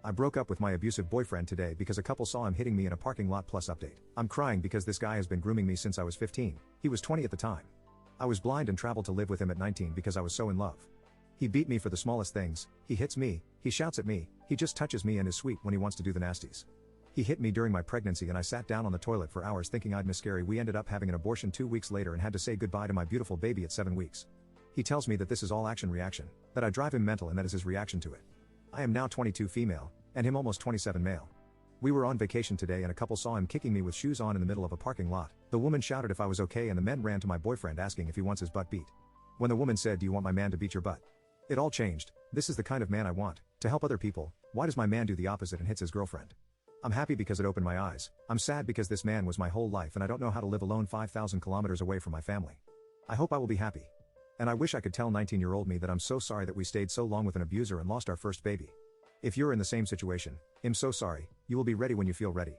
I broke up with my abusive boyfriend today because a couple saw him hitting me in a parking lot plus update. I'm crying because this guy has been grooming me since I was 15. He was 20 at the time. I was blind and traveled to live with him at 19 because I was so in love. He beat me for the smallest things, he hits me, he shouts at me, he just touches me and is sweet when he wants to do the nasties. He hit me during my pregnancy and I sat down on the toilet for hours thinking I'd miscarry. We ended up having an abortion 2 weeks later and had to say goodbye to my beautiful baby at 7 weeks. He tells me that this is all action-reaction, that I drive him mental and that is his reaction to it. I am now 22 female, and him almost 27 male. We were on vacation today and a couple saw him kicking me with shoes on in the middle of a parking lot. The woman shouted if I was okay and the men ran to my boyfriend asking if he wants his butt beat. When the woman said, "Do you want my man to beat your butt?" It all changed. This is the kind of man I want, to help other people. Why does my man do the opposite and hits his girlfriend? I'm happy because it opened my eyes. I'm sad because this man was my whole life and I don't know how to live alone 5,000 kilometers away from my family. I hope I will be happy. And I wish I could tell 19-year-old me that I'm so sorry that we stayed so long with an abuser and lost our first baby. If you're in the same situation, I'm so sorry, you will be ready when you feel ready.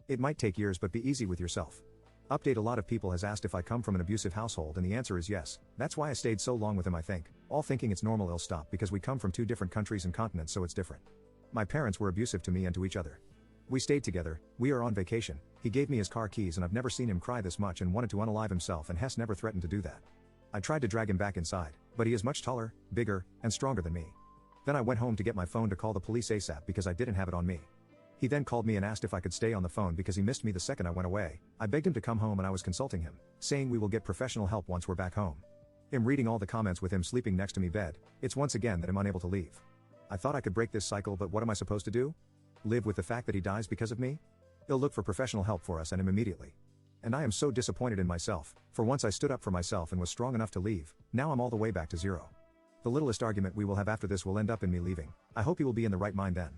It might take years but be easy with yourself. Update: a lot of people has asked if I come from an abusive household and the answer is yes. That's why I stayed so long with him I think. All thinking it's normal. It'll stop because we come from 2 different countries and continents, so it's different. My parents were abusive to me and to each other. We stayed together, we are on vacation, he gave me his car keys and I've never seen him cry this much and wanted to unalive himself, and Hess never threatened to do that. I tried to drag him back inside, but he is much taller, bigger, and stronger than me. Then I went home to get my phone to call the police ASAP because I didn't have it on me. He then called me and asked if I could stay on the phone because he missed me the second I went away. I begged him to come home and I was consulting him, saying we will get professional help once we're back home. I'm reading all the comments with him sleeping next to me bed. It's once again that I'm unable to leave. I thought I could break this cycle, but what am I supposed to do? Live with the fact that he dies because of me? He'll look for professional help for us and him immediately. And I am so disappointed in myself. For once I stood up for myself and was strong enough to leave. Now I'm all the way back to zero. The littlest argument we will have after this will end up in me leaving. I hope he will be in the right mind then.